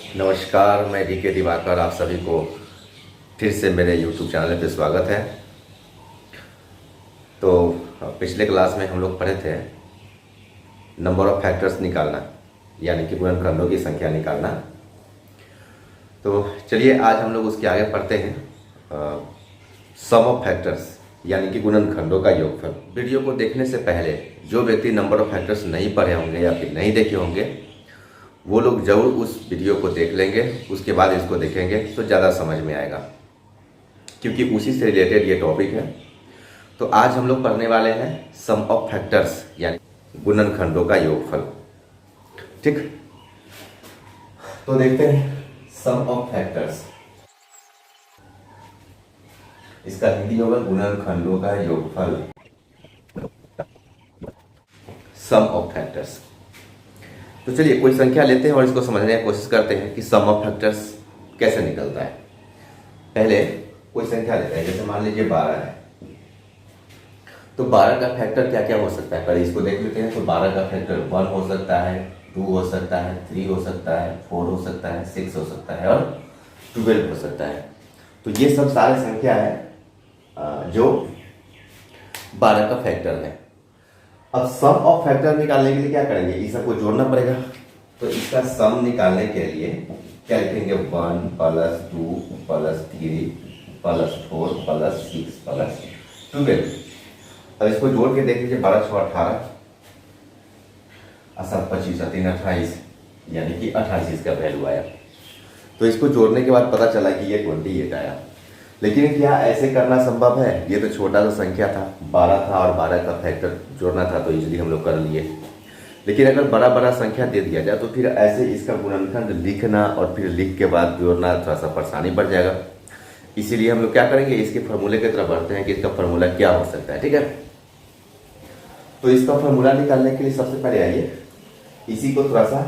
नमस्कार, मैं डीके दिवाकर आप सभी को फिर से मेरे YouTube चैनल पे स्वागत है। तो पिछले क्लास में हम लोग पढ़े थे नंबर ऑफ फैक्टर्स निकालना, यानी कि गुणनखंडों की संख्या निकालना। तो चलिए आज हम लोग उसके आगे पढ़ते हैं सम ऑफ फैक्टर्स, यानी कि गुणनखंडों का योगफल। वीडियो को देखने से पहले जो व्यक्ति नंबर ऑफ फैक्टर्स नहीं पढ़े होंगे या फिर नहीं देखे होंगे वो लोग जरूर उस वीडियो को देख लेंगे, उसके बाद इसको देखेंगे तो ज़्यादा समझ में आएगा, क्योंकि उसी से रिलेटेड ये टॉपिक है। तो आज हम लोग पढ़ने वाले हैं सम ऑफ फैक्टर्स, यानी गुणनखंडों का योगफल। ठीक, तो देखते हैं सम ऑफ फैक्टर्स। इसका हिंदी होगा गुणनखंडों का योगफल, सम ऑफ फैक्टर्स। तो चलिए कोई संख्या लेते हैं और इसको समझने की कोशिश करते हैं कि सम ऑफ फैक्टर्स कैसे निकलता है। पहले कोई संख्या लेते हैं, जैसे मान लीजिए 12 है। तो 12 का फैक्टर क्या क्या हो सकता है, पहले इसको देख लेते हैं। तो 12 का फैक्टर 1 हो सकता है, 2 हो सकता है, 3 हो सकता है, 4 हो सकता है, 6 हो सकता है और 12 हो सकता है। तो ये सब सारे संख्या है जो 12 का फैक्टर है। अब सम ऑफ फैक्टर निकालने के लिए क्या करेंगे, इस सबको जोड़ना पड़ेगा। तो इसका सम निकालने के लिए क्या लिखेंगे, 1 plus 2 plus 3 plus 4 plus 6 plus 12। अब इसको जोड़ के देख लीजिए, 12 6 18 7 25 3 28, यानी कि 28 इसका वैल्यू आया। तो इसको जोड़ने के बाद पता चला कि ये 28 आया। लेकिन क्या ऐसे करना संभव है? ये तो छोटा सा संख्या था, 12 था और 12 का फैक्टर जोड़ना था, तो इजीली हम लोग कर लिए। लेकिन अगर बड़ा बड़ा संख्या दे दिया जाए तो फिर ऐसे इसका गुणनखंड लिखना और फिर लिख के बाद जोड़ना थोड़ा सा परेशानी बढ़ जाएगा। इसीलिए हम लोग क्या करेंगे, इसके फॉर्मूले की तरफ बढ़ते हैं कि इसका फॉर्मूला क्या हो सकता है। ठीक है, तो इसका फॉर्मूला निकालने के लिए सबसे पहले आइए इसी को थोड़ा सा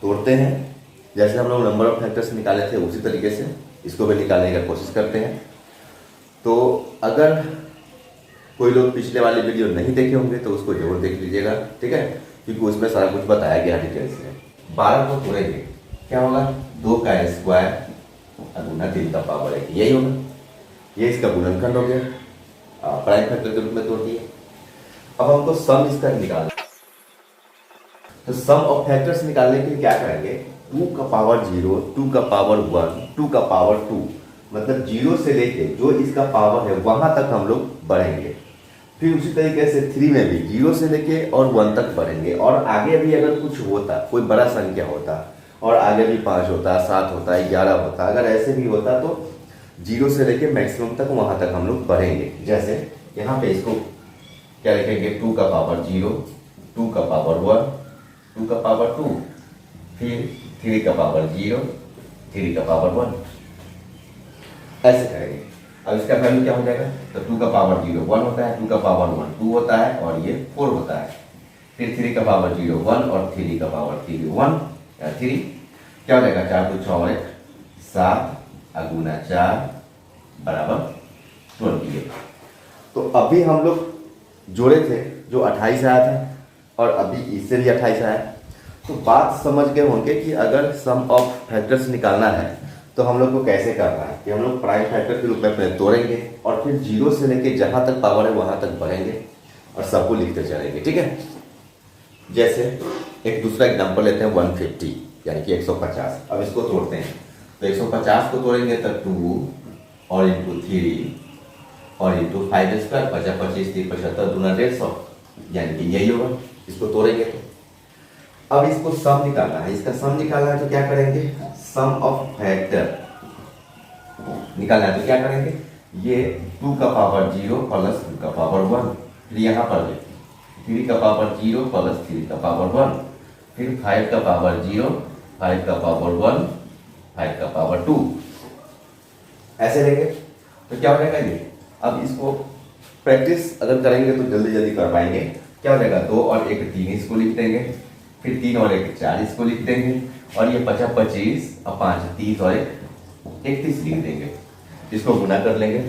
तोड़ते हैं। जैसे हम लोग नंबर ऑफ फैक्टर्स निकाले थे उसी तरीके से इसको भी निकालने की कोशिश करते हैं। तो अगर कोई लोग पिछले वाले वीडियो नहीं देखे होंगे तो उसको जरूर देख लीजिएगा, ठीक है, क्योंकि उसमें सारा कुछ बताया गया डिटेल से। 12 को तोड़ेंगे, क्या होगा, 2 का स्क्वायर गुना 3 का पावर 1, यही होगा। ये इसका गुणनखंड हो गया, प्राइम फैक्टर के रूप में तोड़ दिया। अब हमको सम इसका निकालना। तो सम ऑफ फैक्टर्स निकालने के लिए क्या करेंगे, 2 का पावर 0, 2 का पावर 1, 2 का पावर 2, मतलब 0 से लेके जो इसका पावर है वहां तक हम लोग बढ़ेंगे। फिर उसी तरीके से 3 में भी 0 से लेके और 1 तक बढ़ेंगे। और आगे भी अगर कुछ होता, कोई बड़ा संख्या होता और आगे भी 5 होता, 7 होता, 11 होता, अगर ऐसे भी होता तो 0 से लेके मैक्सिमम तक वहां तक हम लोग बढ़ेंगे। जैसे यहाँ पे इसको क्या लिखेंगे, 2 का पावर 0, 2 का पावर 1, 2 का पावर 2, फिर 3 का पावर 0, 3 का पावर 1, ऐसे करेंगे। अब इसका वैल्यू क्या हो जाएगा, तो 2 का पावर 0 1 होता है, 2 का पावर 1 2 होता है और ये 4 होता है। फिर 3 का पावर 0 1 और 3 का पावर 3 1 या 3, क्या हो जाएगा, 4 2 6 और 1 7 अगुना 4 बराबर 28। तो अभी हम लोग जोड़े थे जो 28 आया था और अभी इससे भी 28 आया। तो बात समझ गए होंगे कि अगर सम ऑफ फैक्टर्स निकालना है तो हम लोग को कैसे करना है, कि हम लोग प्राइम फैक्टर के रूप में अपने तोड़ेंगे और फिर 0 से लेके जहां तक पावर है वहां तक बढ़ेंगे और सबको लिखते चलेंगे। ठीक है, जैसे एक दूसरा एग्जांपल लेते हैं 150, यानी कि 150। अब इसको तोड़ते हैं, तो 150 को तोड़ेंगे तो 2 और इंटू 3 और इंटू 5 स्क्वायर, 50 25 3 75 दूना 150, यानी कि यही होगा। इसको तोड़ेंगे तो अब इसको सम निकालना है। इसका सम निकालना है तो क्या करेंगे, सम ऑफ फैक्टर निकालना है तो क्या करेंगे, ये 2 का पावर 0 प्लस 2 का पावर 1, फिर यहाँ पर 3 का पावर 0 प्लस 3 का पावर 1, फिर 5 का पावर 0, 5 का पावर 1, 5 का पावर 2, ऐसे लेंगे तो क्या हो जाएगा ये। अब इसको प्रैक्टिस अगर करेंगे तो जल्दी जल्दी कर पाएंगे। क्या हो जाएगा, 2 और 1 3 इसको लिख देंगे, फिर 3 और 1 4 इसको लिख देंगे और ये 50 25 और 5 30 और 1 31 लिख देंगे। इसको गुना कर लेंगे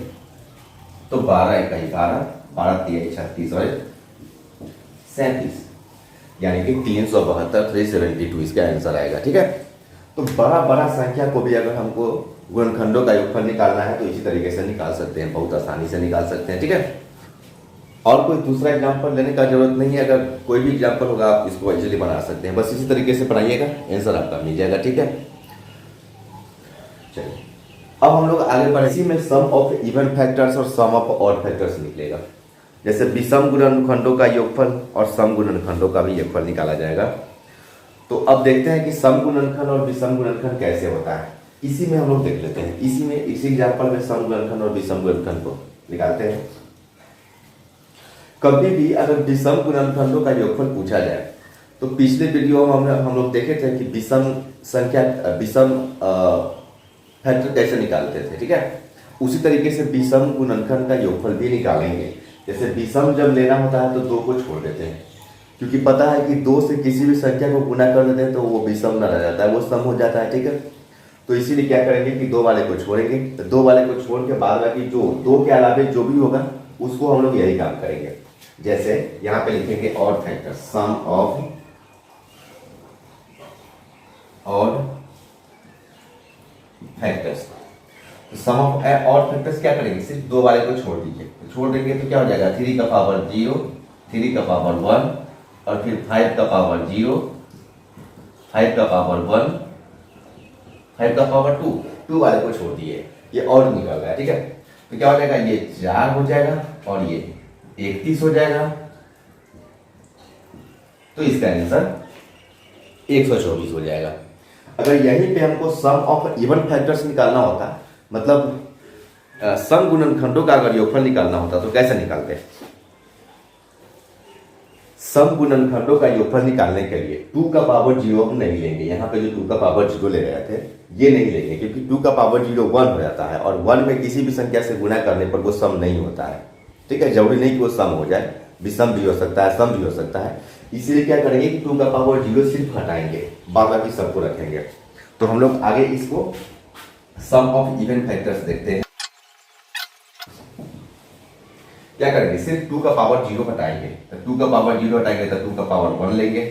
तो 12 1 11, 12 3 36 और 37, यानी कि 372 372 इसका आंसर आएगा। ठीक है, तो बड़ा बड़ा संख्या को भी अगर हमको गुणनखंडों का योगफल निकालना है तो इसी तरीके से निकाल सकते हैं, बहुत आसानी से निकाल सकते हैं। ठीक है, और कोई दूसरा एग्जाम्पल लेने का जरूरत नहीं है, अगर कोई भी एग्जाम्पल होगा आप इसको इजीली बना सकते हैं, बस इसी तरीके से बनाइएगा, आंसर आपका मिल जाएगा। ठीक है, चलिए अब हम लोग आगे बढ़े। इसी में सम ऑफ इवन फैक्टर्स और सम ऑफ ऑड फैक्टर्स निकलेगा, जैसे विषम गुणनखंडों का योगफल और सम गुणनखंडों का भी योगफल निकाला जाएगा। तो अब देखते हैं कि सम गुणनखंड और विषम गुणनखंड कैसे होता है, इसी में हम लोग देख लेते हैं। इसी एग्जाम्पल में सम गुणनखंड और विषम गुणनखंड को निकालते हैं। कभी भी अगर विषम गुणनखंडों का योगफल पूछा जाए तो पिछले वीडियो में हम लोग देखे थे कि विषम फैक्टर कैसे निकालते थे। ठीक है, उसी तरीके से विषम गुणनखंड का योगफल भी निकालेंगे। जैसे विषम जब लेना होता है तो दो को छोड़ देते हैं, क्योंकि पता है कि दो से किसी भी संख्या को गुना कर देते हैं तो वो विषम न रह जाता है, वो सम हो जाता है। ठीक है, तो इसीलिए क्या करेंगे कि दो वाले को छोड़ेंगे, तो दो वाले को छोड़ के बाद बाकी जो दो के अलावे जो भी होगा उसको हम लोग यही काम करेंगे। जैसे यहां पे लिखेंगे odd factor, sum of odd factors. तो सम ऑफ ऑड फैक्टर्स क्या करेंगे, सिर्फ दो वाले को छोड़ दीजिए, तो छोड़ देंगे तो क्या हो जाएगा 3 का पावर 0, 3 का पावर 1 और फिर 5 का पावर 0, 5 का पावर 1, 5 का पावर 2, 2 वाले को छोड़ दिए, ये ऑड निकल रहा है। ठीक है, तो क्या हो जाएगा, ये 4 हो जाएगा और ये 31 हो जाएगा। तो इसका आंसर 124 हो जाएगा। अगर यहीं पे हमको सम ऑफ इवन फैक्टर्स निकालना होता, मतलब सम गुणनखंडों का अगर योगफल निकालना होता तो कैसे निकालते हैं। सम गुणनखंडों का योगफल निकालने के लिए 2 का पावर 0 हम नहीं लेंगे, यहाँ पे जो 2 का पावर 0 ले रहे थे ये नहीं लेंगे, क्योंकि 2 का पावर 0 1 हो जाता है और 1 में किसी भी संख्या से गुणा करने पर वो सम नहीं होता है। ठीक है, जरूरी नहीं कि वो सम हो जाए, विषम भी हो सकता है, सम भी हो सकता है। इसलिए क्या करेंगे कि 2 का पावर 0 सिर्फ हटाएंगे, बाकी सबको रखेंगे। तो हम लोग आगे इसको सम ऑफ इवन फैक्टर्स देखते हैं। क्या करेंगे, सिर्फ 2 का पावर 0 हटाएंगे, तो 2 का पावर 0 हटाएंगे तो 2 का पावर 1 लेंगे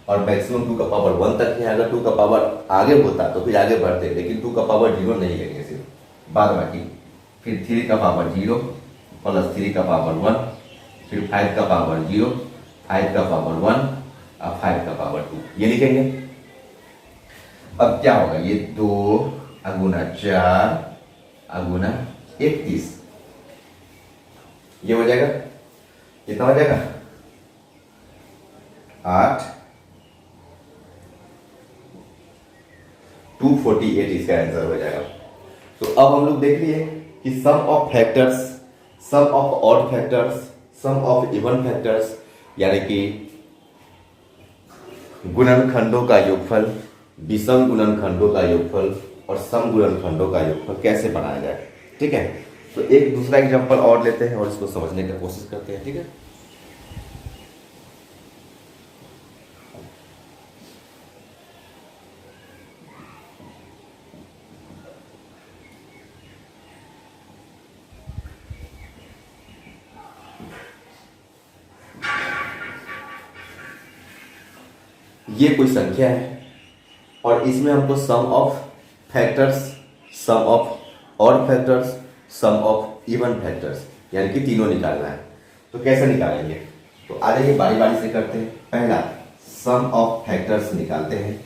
और मैक्सिमम 2 का पावर 1 तक है। अगर 2 का पावर आगे होता तो फिर आगे बढ़ते, लेकिन 2 का पावर 0 नहीं लेंगे, सिर्फ बाद बाकी। फिर 3 का पावर 0 प्लस 3 का पावर 1, फिर 5 का पावर 0, 5 का पावर 1 और 5 का पावर 2, ये लिखेंगे। अब क्या होगा, ये 2 अगुना 4 अगुना 31, ये हो जाएगा, कितना हो जाएगा 8, 248 इसका आंसर हो जाएगा। तो अब हम लोग देख लिए कि sum of factors, sum of odd factors, sum of even factors, यानी कि गुणनखंडों का योगफल, विषम गुणनखंडों का योगफल और सम गुणनखंडों का योगफल कैसे बनाया जाए। ठीक है, तो एक दूसरा एग्जांपल और लेते हैं और इसको समझने की कोशिश करते हैं। ठीक है, ये कोई संख्या है और इसमें हमको sum of factors, sum of odd factors, sum of even factors यानी कि तीनों निकालना है। तो कैसे निकालेंगे, तो आ जाइए बारी बारी से करते हैं। पहला सम ऑफ फैक्टर्स निकालते हैं।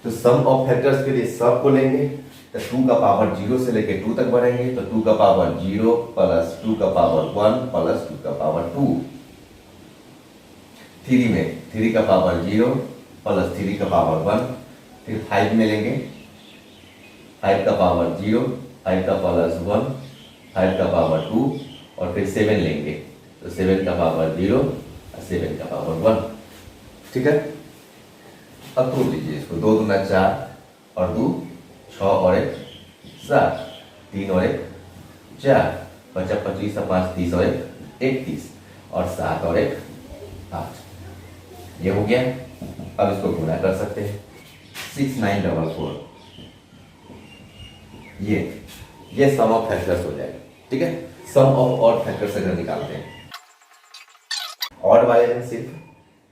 तो सम ऑफ फैक्टर्स के लिए सब को लेंगे, तो 2 का पावर 0 से लेके 2 तक बढ़ेंगे, तो 2 का पावर 0 प्लस 2 का पावर 1 प्लस 2 का पावर 2। 3 में 3 का पावर 0 प्लस 3 का पावर 1, फिर 5 में लेंगे, 5 का पावर 0, 5 का प्लस 1, 5 का पावर 2 और फिर 7 लेंगे, तो 7 का पावर 0 और 7 का पावर 1। ठीक है, अब तोड़ लीजिए इसको, 2 दूना 4 और 2 6 और 1 7, 3 और 1 4, 25 25 और 5 30 और 1 31 और 7 और 1 8। ये हो गया। अब इसको गुणा कर सकते हैं, 6944, ये सम ऑफ फैक्टर्स हो जाएगा। ठीक है, सम ऑफ ऑड फैक्टर्स अगर निकालते हैं, ऑड वाले में सिर्फ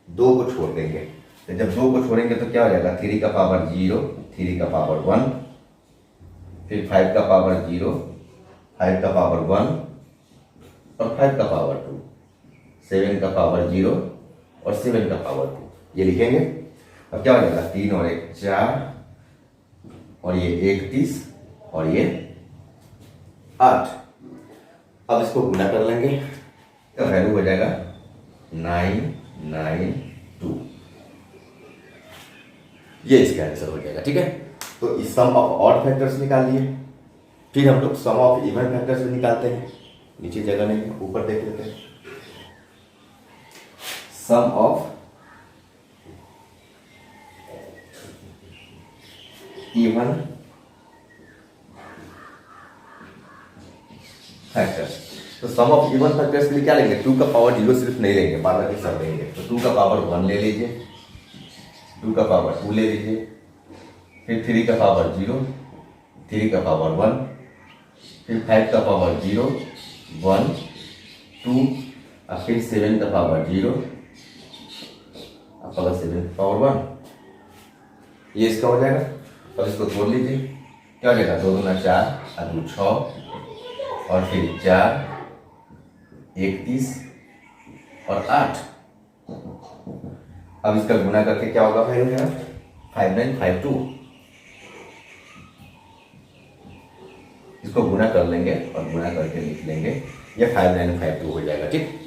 2 को छोड़ देंगे, तो जब 2 को छोड़ेंगे तो क्या हो जाएगा, 3 का पावर 0, 3 का पावर 1, फिर 5 का पावर 0, 5 का पावर 1 और 5 का पावर 2, 7 का पावर 0 और 7 का पावर 2, ये लिखेंगे। अब क्या हो जाएगा, 3 और 1 4 और ये 31 और ये 8। अब इसको गुना कर लेंगे तो वैल्यू हो जाएगा 992, ये इसका आंसर हो जाएगा। ठीक है, तो इस सम ऑफ ऑड फैक्टर्स निकाल लिए। फिर हम लोग सम ऑफ इवन फैक्टर्स भी निकालते हैं। नीचे जगह नहीं है, ऊपर देख लेते हैं। सम ऑफ इवन फैक्टर्स, तो सम ऑफ इवन फैक्टर्स के लिए क्या लेंगे, 2 का पावर 0 सिर्फ नहीं लेंगे, बाकी सब लेंगे। तो 2 का पावर 1 ले लीजिए, 2 का पावर 2 ले लीजिए, फिर 3 का पावर 0, 3 का पावर 1, फिर 5 का पावर 0, 1, 2 और फिर 7 का पावर 0 और प्लस 7 का पावर 1, ये इसका हो जाएगा। अब इसको तोड़ लीजिए, क्या हो जाएगा, 2 दूना 4 और 2 6 और फिर 4, 31 और 8। अब इसका गुना करके क्या होगा, भाई हो जाएगा 5952। इसको गुना कर लेंगे और गुना करके लिख लेंगे, ये 5952 हो जाएगा। ठीक,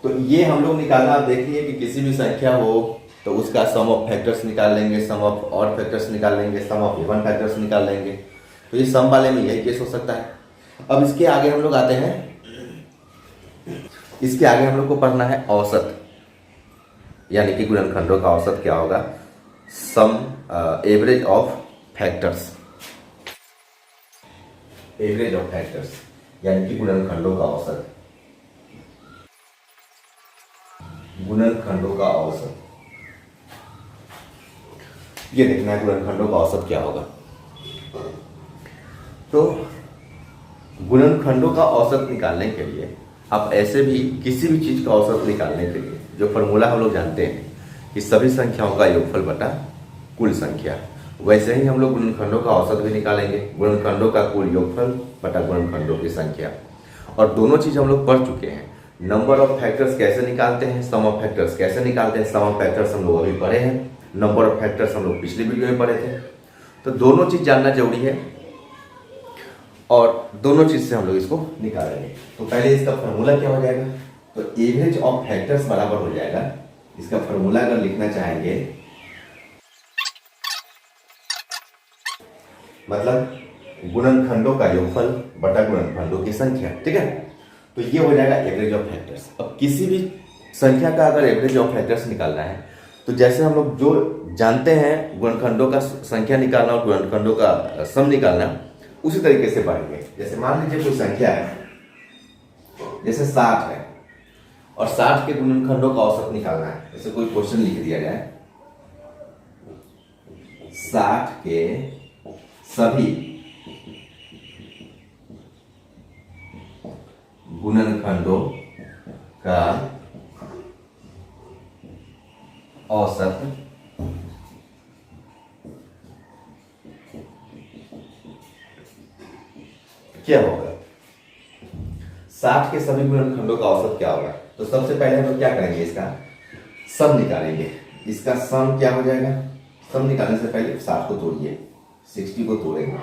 तो ये हम लोग निकालना, आप देखिए कि किसी भी संख्या हो तो उसका सम ऑफ फैक्टर्स निकाल लेंगे, सम ऑफ ऑड फैक्टर्स निकाल लेंगे, सम ऑफ इवन फैक्टर्स निकाल लेंगे। तो ये सम वाले में यही केस हो सकता है। अब इसके आगे हम लोग आते हैं, इसके आगे हम लोग को पढ़ना है औसत, यानी कि गुणनखंडों का औसत क्या होगा, sum average of factors, average of factors यानी कि गुणनखंडों का औसत, गुणनखंडों का औसत, ये देखना है गुणनखंडों का औसत क्या होगा। तो गुणनखंडों का औसत निकालने के लिए आप ऐसे भी किसी भी चीज का औसत निकालने के लिए जो फॉर्मूला हम लोग जानते हैं कि सभी संख्याओं का योगफल बटा कुल संख्या, वैसे ही हम लोग गुणनखंडों का औसत भी निकालेंगे, गुणनखंडों का कुल योगफल बटा गुणनखंडों की संख्या। और दोनों चीज हम लोग पढ़ चुके हैं। नंबर ऑफ फैक्टर्स कैसे निकालते हैं, सम ऑफ फैक्टर्स कैसे निकालते हैं। सम ऑफ फैक्टर्स हम लोग अभी पढ़े हैं, नंबर ऑफ फैक्टर्स हम लोग पिछली वीडियो में पढ़े थे। तो दोनों चीज जानना जरूरी है और दोनों चीज से हम लोग इसको निकालेंगे। तो पहले इसका फॉर्मूला क्या हो जाएगा, तो एवरेज ऑफ फैक्टर्स बराबर हो जाएगा, इसका फॉर्मूला अगर लिखना चाहेंगे, मतलब गुणनखंडों का योगफल बटा गुणनखंडों की संख्या। ठीक है, तो ये हो जाएगा एवरेज ऑफ फैक्टर्स। अब किसी भी संख्या का अगर एवरेज ऑफ फैक्टर्स निकालना है तो जैसे हम लोग जो जानते हैं गुणनखंडों का संख्या निकालना और गुणनखंडों का सम निकालना, उसी तरीके से पढ़ेंगे। जैसे मान लीजिए कोई संख्या है, जैसे 60 है और 60 के गुणनखंडों का औसत निकालना है। जैसे कोई क्वेश्चन लिख दिया जाए, 60 के सभी गुणनखंडों का औसत क्या होगा, 60 के सभी गुणनखंडों का औसत क्या होगा। तो सबसे पहले हम लोग क्या करेंगे, इसका सम निकालेंगे। इसका सम क्या हो जाएगा, सम निकालने से पहले 60 को तोड़िए, 60 को तोड़ेंगे,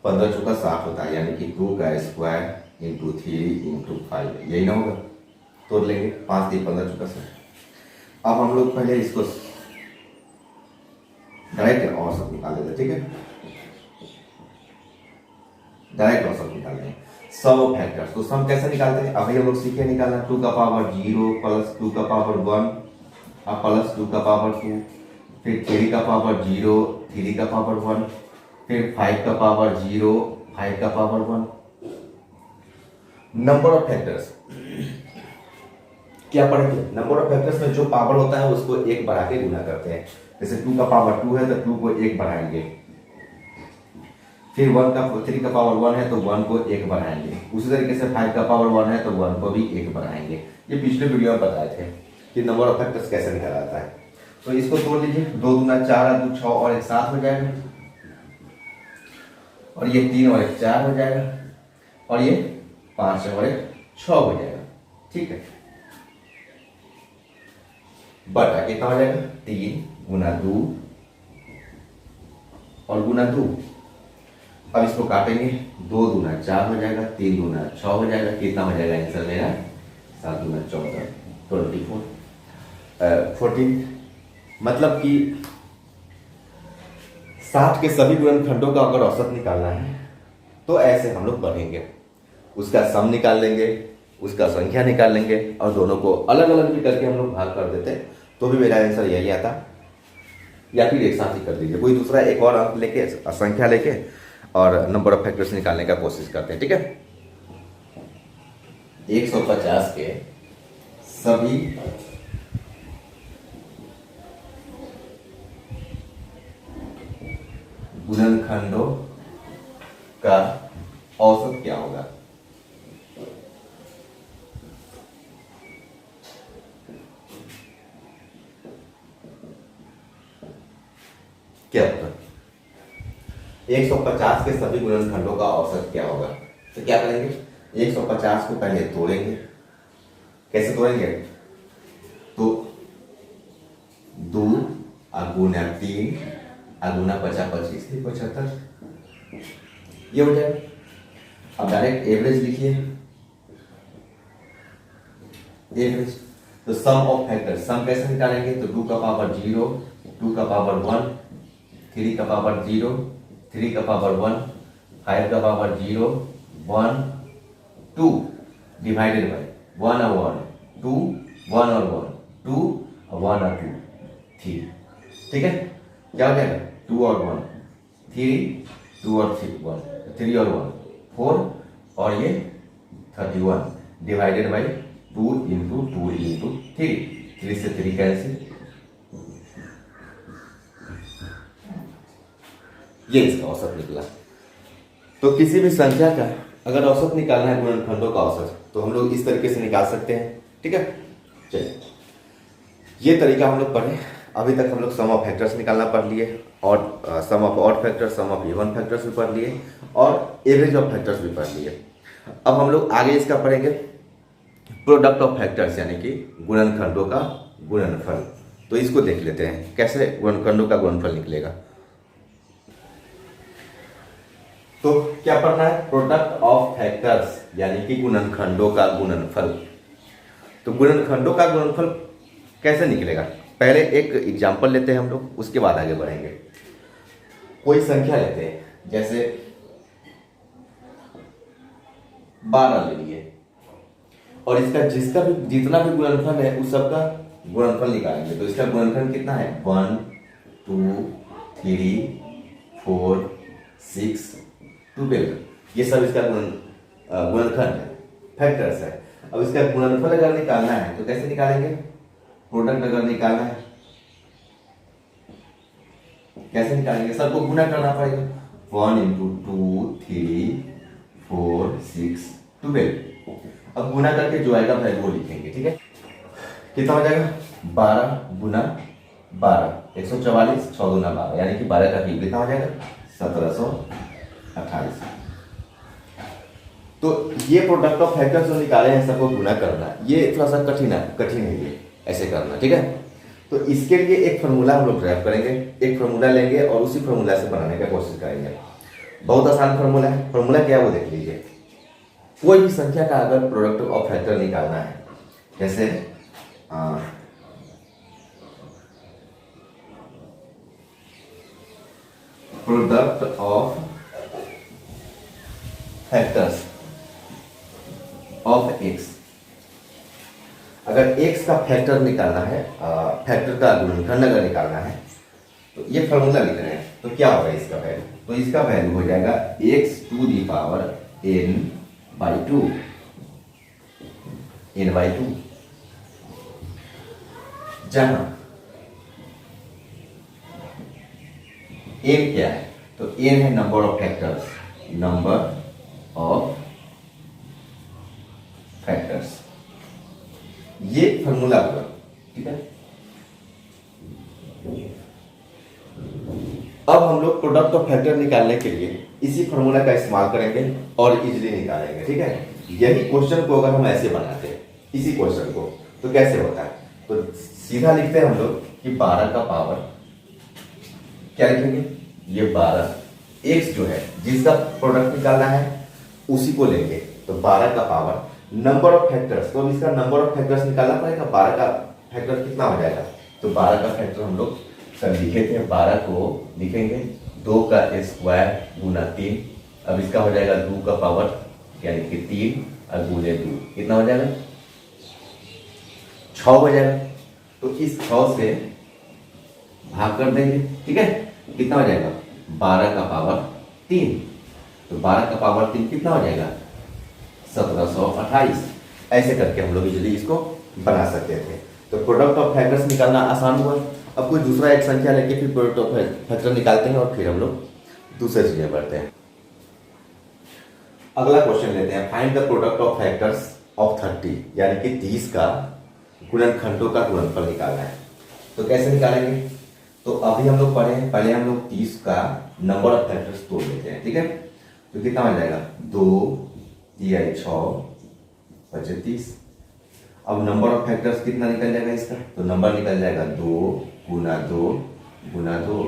15 चौका 60 होता है, यानी कि 2 का स्क्वायर इंटू 3 इंटू 5, यही ना होगा। तोड़ लेंगे, 5 3 15 चौका 60। अब हम लोग पहले इसको डायरेक्ट औसत निकाल लेते, ठीक है, डायरेक्ट औसत निकालते हैं। सम ऑफ फैक्टर्स, तो सम कैसे निकालते हैं, अभी हम लोग सीखे निकालना। 2 का पावर 0 प्लस 2 का पावर 1 और प्लस 2 का पावर 2, फिर 3 का पावर 0, 3 का पावर 1, फिर 5 का पावर 0, 5 का पावर 1। नंबर ऑफ फैक्टर्स क्या पढ़ेंगे, नंबर ऑफ फैक्टर्स में जो पावर होता है उसको 1 बढ़ा के गुना करते हैं। जैसे 2 का पावर 2 है तो 2 को 1 बढ़ाएंगे, फिर 3 का पावर 1 है तो 1 को 1 बढ़ाएंगे। उसी तरीके से 5 का पावर 1 है तो 1 को भी 1 बढ़ाएंगे। ये पिछले वीडियो में बताए थे। कि नंबर ऑफ फैक्टर्स कैसे निकाला जाता है। तो इसको तोड़ लीजिए, 2 दूना 4, 2 6 और 1 7 हो जाएगा, और ये 3 और 1 4 हो जाएगा, और ये 5 और 1 6 हो जाएगा। ठीक है, बटा कितना हो जाएगा 3 गुना 2 और गुना 2। अब इसको काटेंगे, 2 दूना 4 हो जाएगा, 3 दूना 6 हो जाएगा, कितना हो जाएगा आंसर मेरा 7 दूना 14 24 14। मतलब कि 60 के सभी गुणनखंडों का अगर औसत निकालना है तो ऐसे हम लोग बढ़ेंगे, उसका सम निकाल लेंगे, उसका संख्या निकाल लेंगे, और दोनों को अलग अलग भी करके हम लोग भाग कर देते तो भी मेरा आंसर यही आता। या फिर एक साथ ही कर दीजिए, कोई दूसरा एक और अंक लेके, संख्या लेके, और नंबर ऑफ फैक्टर्स निकालने का कोशिश करते हैं। ठीक है, 150 के सभी गुणनखंडों का औसत क्या होगा। क्या होगा 150 के सभी गुणनखंडों का औसत क्या होगा। तो क्या करेंगे, 150 को पहले तोड़ेंगे। कैसे तोड़ेंगे, तो 2 गुना 3 गुना 50 25 75, ये हो जाएगा। अब डायरेक्ट एवरेज लिखिए, एवरेज। तो सम ऑफ फैक्टर, सम कैसे निकालेंगे, तो 2 का पावर 0, 2 का पावर 1, 3 का पावर 0, 3 का पावर 1, 5 का पावर 0, 1 2 डिवाइडेड बाय 1 और 1 2, 1 और 1 2 और 1 और 2 3। ठीक है, क्या हो जाएगा 2 और 1 3, 2 और 3 1 3 और 1 4, और ये 31 डिवाइडेड बाय 2 इंटू 2 इंटू 3, 3 से 3 कैंसिल, ये इसका औसत निकला। तो किसी भी संख्या का अगर औसत निकालना है, गुणनखंडों का औसत, तो हम लोग इस तरीके से निकाल सकते हैं। ठीक है, चलिए ये तरीका हम लोग पढ़े। अभी तक हम लोग सम ऑफ फैक्टर्स निकालना पढ़ लिए, और sum of odd factors, sum of even factors भी पढ़ लिए, और एवरेज ऑफ फैक्टर्स भी पढ़ लिए। अब हम लोग आगे इसका पढ़ेंगे प्रोडक्ट ऑफ फैक्टर्स, यानी कि गुणनखंडों का गुणनफल। तो इसको देख लेते हैं कैसे गुणनखंडों का गुणनफल निकलेगा। तो क्या पढ़ना है, प्रोडक्ट ऑफ फैक्टर्स यानी कि गुणनखंडों का गुणनफल। तो गुणनखंडों का गुणनफल कैसे निकलेगा, पहले एक एग्जांपल लेते हैं हम लोग, उसके बाद आगे बढ़ेंगे। कोई संख्या लेते हैं, जैसे 12 ले लिए, और इसका जिसका भी जितना भी गुणनफल है उस सबका गुणनफल निकालेंगे। तो इसका गुणनफल कितना है 1 2 3 4 6 12, ये सब इसका गुणनखंड है, फैक्टर्स है। अब इसका गुणनफल अगर निकालना है तो कैसे निकालेंगे, प्रोडक्ट अगर निकालना है कैसे निकालेंगे, सबको गुना करना पड़ेगा। 1 इंटू 2 3 4 6 12। अब गुना करके जो आएगा वैल्यू वो लिखेंगे। ठीक है, कितना हो जाएगा 12 गुना 12 144, 6 गुना 12, यानी कि 12 का कितना हो जाएगा 1728। तो ये प्रोडक्ट ऑफ फैक्टर्स जो निकाले हैं सबको गुना करना, ये थोड़ा सा कठिन है ये ऐसे करना। ठीक है, तो इसके लिए एक फार्मूला हम लोग ड्राइव करेंगे, एक फार्मूला लेंगे और उसी फार्मूला से बनाने का कोशिश करेंगे। बहुत आसान फार्मूला है। फार्मूला क्या है वो देख लीजिए। कोई भी संख्या का अगर प्रोडक्ट ऑफ फैक्टर निकालना है, जैसे product of factors of x, अगर x का फैक्टर निकालना है, फैक्टर का गुणनखंड अगर निकालना है, तो ये फार्मूला लिख रहे हैं। तो क्या होगा इसका वैल्यू, तो इसका वैल्यू हो जाएगा x to the power n/2, n/2, जहां n क्या है, तो n है number of factors, number of factors. ये फार्मूला हुआ। ठीक है। अब हम लोग प्रोडक्ट ऑफ फैक्टर निकालने के लिए इसी फॉर्मूला का इस्तेमाल करेंगे और इजीली निकालेंगे, ठीक है। यही क्वेश्चन को अगर हम ऐसे बनाते हैं इसी क्वेश्चन को तो कैसे होता है, तो सीधा लिखते हैं हम लोग कि 12 का पावर क्या लिखेंगे, ये 12 एक्स जो है जिसका प्रोडक्ट निकालना है उसी को लेंगे, तो 12 का पावर नंबर ऑफ फैक्टर्स, तो अब इसका नंबर ऑफ फैक्टर्स निकालना पड़ेगा। 12 का फैक्टर कितना हो जाएगा, तो 12 का फैक्टर हम लोग कल लिखे थे, 12 को लिखेंगे 2 का स्क्वायर गुना 3, अब इसका हो जाएगा 2 का पावर यानी कि 3 और गुने 2 कितना हो जाएगा 6 हो जाएगा। तो इस 6 से भाग कर देंगे, ठीक है, कितना हो जाएगा 12 का पावर 3, तो 12 का पावर 3 कितना हो जाएगा 1728। ऐसे करके हम लोग इजीली इसको बना सकते थे। तो प्रोडक्ट ऑफ फैक्टर्स निकालना आसान हुआ। अब कोई दूसरा एक संख्या लेके फिर प्रोडक्ट ऑफ फैक्टर निकालते हैं और फिर हम लोग दूसरे चीजें बढ़ते हैं। अगला क्वेश्चन लेते हैं, find the product of factors of 30, यानी कि 30 का गुणनखंडों का गुणनफल निकालना है। तो कैसे निकालेंगे, तो अभी हम लोग पढ़े हैं, पहले हम लोग 30 का नंबर ऑफ फैक्टर्स तोड़ लेते हैं, ठीक है। तो कितना हो जाएगा 2 3 6 25। अब नंबर ऑफ फैक्टर्स कितना निकल जाएगा इसका, तो नंबर निकल जाएगा 2 गुना 2 गुना 2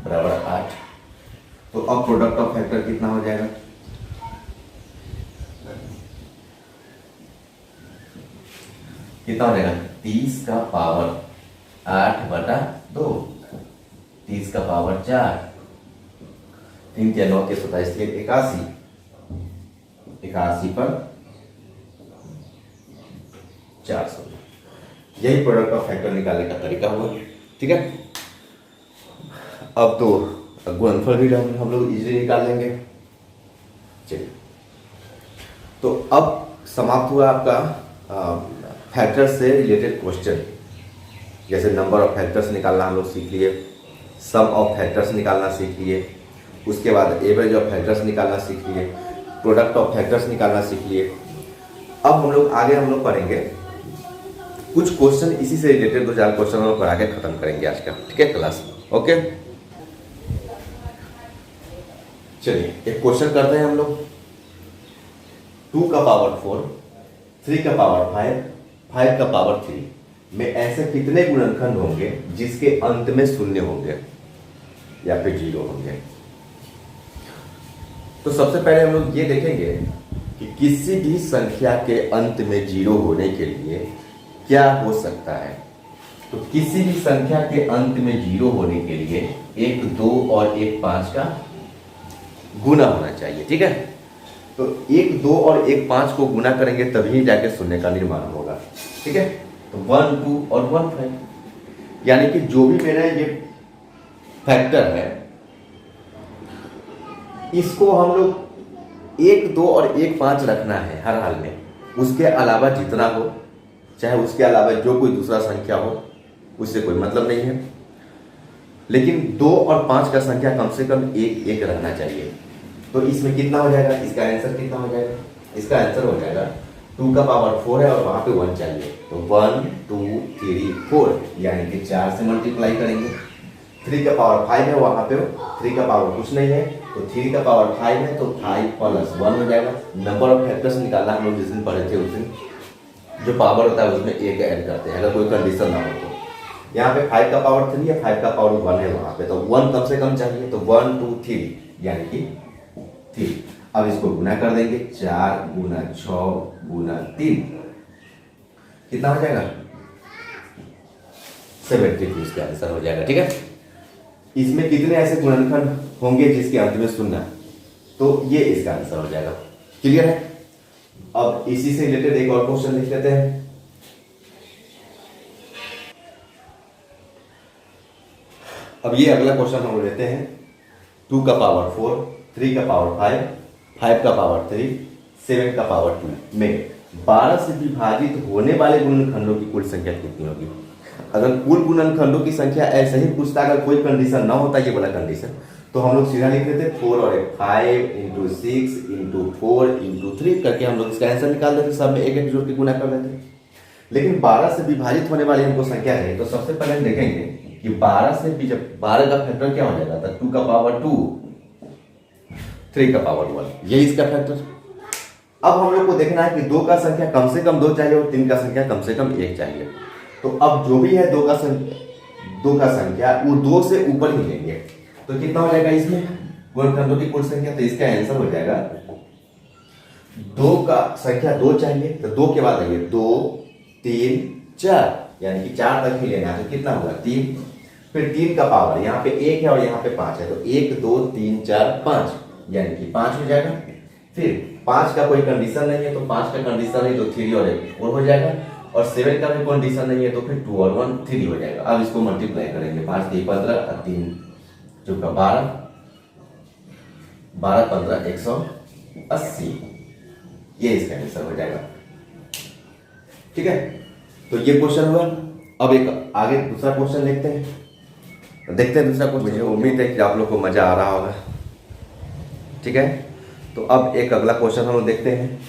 बराबर 8। तो अब प्रोडक्ट ऑफ फैक्टर कितना हो जाएगा, कितना हो जाएगा 30 का पावर 8 बटा 2, 30 का पावर 4, 3 के 9 के 27 के 81, 81 पर 400। यही प्रोडक्ट ऑफ फैक्टर निकालने का तरीका हुआ, ठीक है। अब तो गुणनफल भी हम लोग इजीली निकाल लेंगे। चलिए, तो अब समाप्त हुआ आपका फैक्टर से रिलेटेड क्वेश्चन। जैसे नंबर ऑफ फैक्टर्स निकालना हम लोग सीख लिए, सम ऑफ फैक्टर्स निकालना सीख लिए, उसके बाद एवरेज ऑफ फैक्टर्स निकालना सीख लिए, प्रोडक्ट ऑफ फैक्टर्स निकालना सीख लिए। अब हम लोग आगे हम लोग पढ़ेंगे कुछ क्वेश्चन इसी से रिलेटेड 2-4 क्वेश्चन हम लोग पढ़ा के खत्म करेंगे आज का, ठीक है क्लास, ओके। चलिए एक क्वेश्चन करते हैं हम लोग, 2 का पावर 4, 3 का पावर 5, 5 का पावर 3 में ऐसे कितने गुणनखंड होंगे जिसके अंत में शून्य होंगे या फिर 0 होंगे। तो सबसे पहले हम लोग ये देखेंगे कि किसी भी संख्या के अंत में 0 होने के लिए क्या हो सकता है। तो किसी भी संख्या के अंत में 0 होने के लिए 1 2 और 1 5 का गुना होना चाहिए, ठीक है। तो 1 2 और 1 5 को गुना करेंगे तभी जाके शून्य का निर्माण होगा, ठीक है। तो 1 2 और 1 5, यानी कि जो भी मेरा ये फैक्टर है इसको हम लोग 1 2 और 1 5 रखना है हर हाल में। उसके अलावा जितना हो, चाहे उसके अलावा जो कोई दूसरा संख्या हो, उससे कोई मतलब नहीं है, लेकिन 2 और 5 का संख्या कम से कम 1 1 रहना चाहिए। तो इसमें कितना हो जाएगा, इसका आंसर कितना हो जाएगा, इसका आंसर हो जाएगा 2 का पावर 4 है और वहां पे 1 चाहिए, तो 1 2 3 4 यानी कि 4 से मल्टीप्लाई करेंगे। 3 का पावर 5 है, वहां पे 3 का पावर कुछ नहीं है, तो 3 का पावर 5 है, तो 5 + 1 हो जाएगा। नंबर ऑफ फैक्टर्स निकालना हम लोग जिस दिन पढ़े थे उस दिन जो पावर होता है उसमें 1 ऐड करते हैं अगर कोई कंडीशन ना हो तो। यहाँ पे 5 का पावर 3 है, 5 का पावर 1 है वहां पे, तो 1 कम से कम चाहिए, तो 1 2 3 यानी कि 3। अब इसको गुना कर देंगे, 4 गुना 6 गुना 3 कितना हो जाएगा 73, इसका आंसर हो जाएगा, ठीक है। इसमें कितने ऐसे गुणनखंड होंगे जिसके अंत में शून्य, तो ये इसका आंसर हो जाएगा, क्लियर है। अब इसी से रिलेटेड एक और क्वेश्चन लिख लेते हैं। अब ये अगला क्वेश्चन हम लेते हैं, 2 का पावर 4, 3 का पावर 5, 5 का पावर 3, 7 का पावर 2 में 12 से विभाजित होने वाले गुणनखंडों की कुल संख्या कितनी होगी। अगर कुल गुणनखंडों की संख्या ऐसे ही पूछता, अगर कोई कंडीशन ना होता ये वाला कंडीशन, तो हम लोग सीधा लिख देते 4 और 5 × 6 × 4 × 3 करके हम लोग इसका आंसर निकाल देते, सब में 1 1 जोड़ के गुना कर देते। लेकिन 12 से विभाजित होने वाली हमको संख्या है। तो सबसे पहले हम देखेंगे कि 12 से जब 12 का फैक्टर क्या हो जाएगा, तो 2 का पावर 2, 3 का पावर 1, यही इसका फैक्टर। अब हम लोग को देखना है कि 2 का संख्या कम से कम 2 चाहिए और 3 का संख्या कम से कम 1 चाहिए। तो अब जो भी है 2 का संख्या वो 2 से ऊपर ही लेंगे। तो कितना हो जाएगा इसमें गुणनखंडों की कुल संख्या, तो इसका आंसर हो जाएगा 2 का संख्या 2 चाहिए, तो 2 के बाद आइए 2 3 4, यानी कि 4 तक ही लेना है। तो कितना होगा 3, फिर 3 का पावर, यहाँ पे 1 है और यहाँ पे 5 है, तो 1 2 3 4 5, यानी कि 5 हो जाएगा। फिर 5 का कोई कंडीशन नहीं है, तो 5 का कंडीशन नहीं तो 3 और 1 4 हो जाएगा, और 7 का भी कंडीशन नहीं है तो फिर 2 और 1 3 हो जाएगा। अब इसको मल्टीप्लाई करेंगे, 5 3 15 और 3 चौका 12, 12 15 180, ये इसका आंसर हो जाएगा। ठीक है, तो ये क्वेश्चन हुआ। अब एक आगे दूसरा क्वेश्चन देखते हैं दूसरा क्वेश्चन। मुझे उम्मीद है कि आप लोग को मजा आ रहा होगा। ठीक है, तो अब एक अगला क्वेश्चन हम लोग देखते हैं।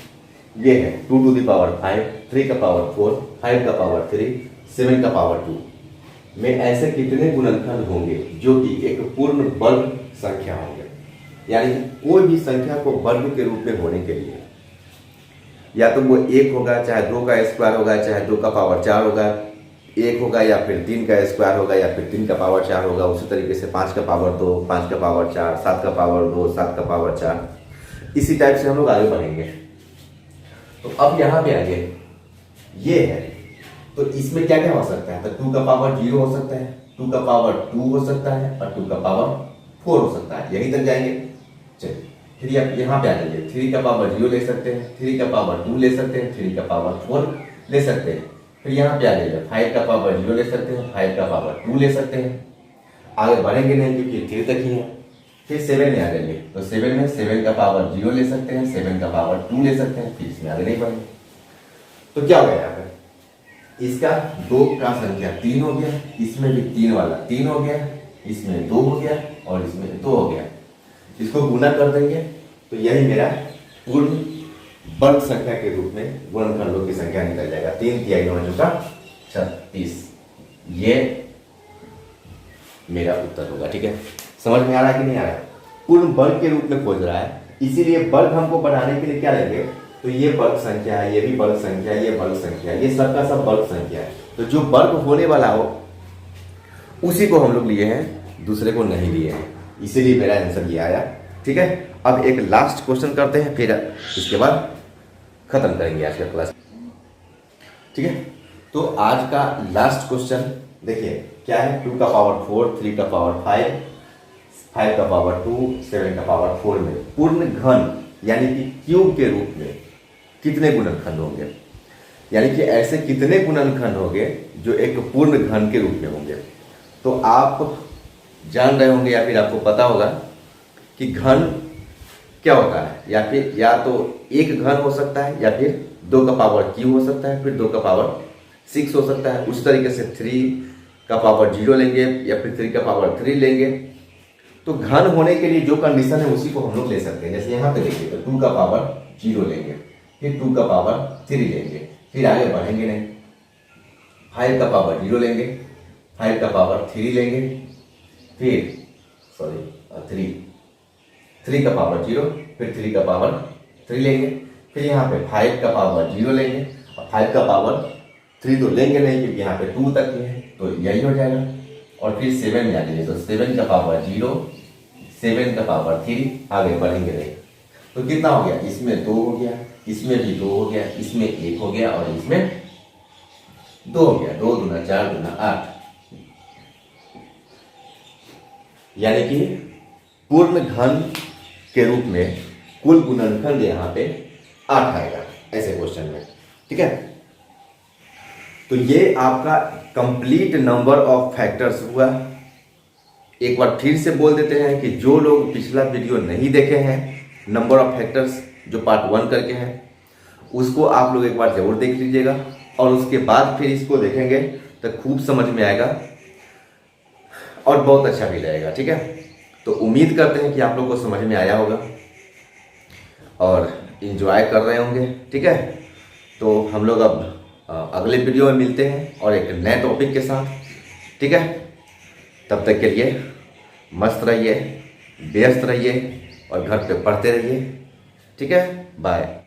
ये है 2 to the power 5, 3 का पावर 4, 5 का पावर 3, 7 का पावर 2 में ऐसे कितने गुणनखंड होंगे जो कि एक पूर्ण वर्ग संख्या होंगे। यानी कोई भी संख्या को वर्ग के रूप में होने के लिए या तो वो 1 होगा, चाहे 2 का स्क्वायर होगा, चाहे 2 का पावर 4 होगा, 1 होगा, या फिर 3 का स्क्वायर होगा, या फिर 3 का पावर 4 होगा। उसी तरीके से 5 का पावर 2, 5 का पावर 4, 7 का पावर 2, 7 का पावर 4, इसी टाइप से हम लोग आगे बढ़ेंगे। तो अब यहाँ पे आगे ये है, तो इसमें क्या क्या हो सकता है, तो 2 का पावर 0 हो सकता है, 2 का पावर 2 हो सकता है, और 2 का पावर 4 हो सकता है। यहीं तक जाएंगे। चलिए फिर आप यहाँ पे आ जाइए, 3 का पावर 0 ले सकते हैं, 3 का पावर 2 ले सकते हैं, 3 का पावर 4 ले सकते हैं। फिर यहाँ पे आ जाइए, 5 का पावर 0 ले सकते हैं, 5 का पावर 2 ले सकते हैं। आगे बढ़ेंगे नहीं क्योंकि 3 तक ही है। फिर 7 में आ जाइए, तो 7 में 7 का पावर 0 ले सकते हैं, 7 का पावर 2 ले सकते हैं। फिर इसमें आगे नहीं बढ़ेंगे। तो क्या हो गया यहाँ पे, इसका 2 का संख्या 3 हो गया, इसमें भी 3 वाला 3 हो गया, इसमें 2 हो गया और इसमें 2 हो गया। इसको गुना कर देंगे तो यही मेरा पूर्ण वर्ग संख्या के रूप में गुणनखंडों की संख्या निकल जाएगा। 3 तिहाई 9 का 36, ये मेरा उत्तर होगा। ठीक है, समझ में आ रहा है कि नहीं आ रहा है। पूर्ण वर्ग के रूप में खोज रहा है, इसीलिए वर्ग हमको बढ़ाने के लिए क्या लेंगे, तो ये वर्ग संख्या है, ये भी वर्ग संख्या, ये वर्ग संख्या, ये सबका सब वर्ग संख्या है। तो जो वर्ग होने वाला हो उसी को हम लोग लिए हैं, दूसरे को नहीं लिए हैं, इसीलिए मेरा आंसर ये आया। ठीक है, अब एक लास्ट क्वेश्चन करते हैं, फिर इसके बाद खत्म करेंगे आज का क्लास। ठीक है, तो आज का लास्ट क्वेश्चन देखिए क्या है। 2 का पावर 4, 3 का पावर 5, 5 का पावर 2, 7 का पावर 4 में पूर्ण घन यानी कि क्यूब के रूप में कितने गुणनखंड होंगे। यानी कि ऐसे कितने गुणनखंड होंगे जो एक पूर्ण घन के रूप में होंगे। तो आप जान रहे होंगे या फिर आपको पता होगा कि घन क्या होता है, या फिर या तो एक घन हो सकता है, या फिर 2 का पावर क्यू हो सकता है, फिर 2 का पावर 6 हो सकता है। उस तरीके से 3 का पावर 0 लेंगे या फिर 3 का पावर 3 लेंगे। तो घन होने के लिए जो कंडीशन है उसी को हम लोग ले सकते हैं। जैसे यहाँ पे देखिए, तो 2 का पावर 0 लेंगे, फिर 2 का पावर 3 लेंगे, फिर आगे बढ़ेंगे नहीं, 5 का पावर 0 लेंगे, 5 का पावर 3 लेंगे, फिर 3 का पावर 0, फिर 3 का पावर 3 लेंगे, फिर यहाँ पे 5 का पावर 0 लेंगे, और 5 का पावर 3 तो लेंगे नहीं क्योंकि यहाँ पे 2 तक ही है, तो यही हो जाएगा। और फिर 7 में आ जाइए, तो 7 का पावर 0, 7 का पावर 3, आगे बढ़ेंगे नहीं। तो कितना हो गया, इसमें 2 हो गया, इसमें भी 2 हो गया, इसमें 1 हो गया और इसमें 2 हो गया। 2 दूना 4 दूना 8, यानी कि पूर्ण घन के रूप में कुल गुणनखंड यहाँ पे 8 आएगा ऐसे क्वेश्चन में। ठीक है, तो ये आपका कंप्लीट नंबर ऑफ फैक्टर्स हुआ। एक बार फिर से बोल देते हैं कि जो लोग पिछला वीडियो नहीं देखे हैं नंबर ऑफ फैक्टर्स जो पार्ट 1 करके हैं, उसको आप लोग एक बार जरूर देख लीजिएगा, और उसके बाद फिर इसको देखेंगे तो खूब समझ में आएगा और बहुत अच्छा भी लगेगा। ठीक है, तो उम्मीद करते हैं कि आप लोग को समझ में आया होगा और इन्जॉय कर रहे होंगे। ठीक है, तो हम लोग अब अगले वीडियो में मिलते हैं और एक नए टॉपिक के साथ। ठीक है, तब तक के लिए मस्त रहिए, व्यस्त रहिए और घर पे पढ़ते रहिए। ठीक है, बाय।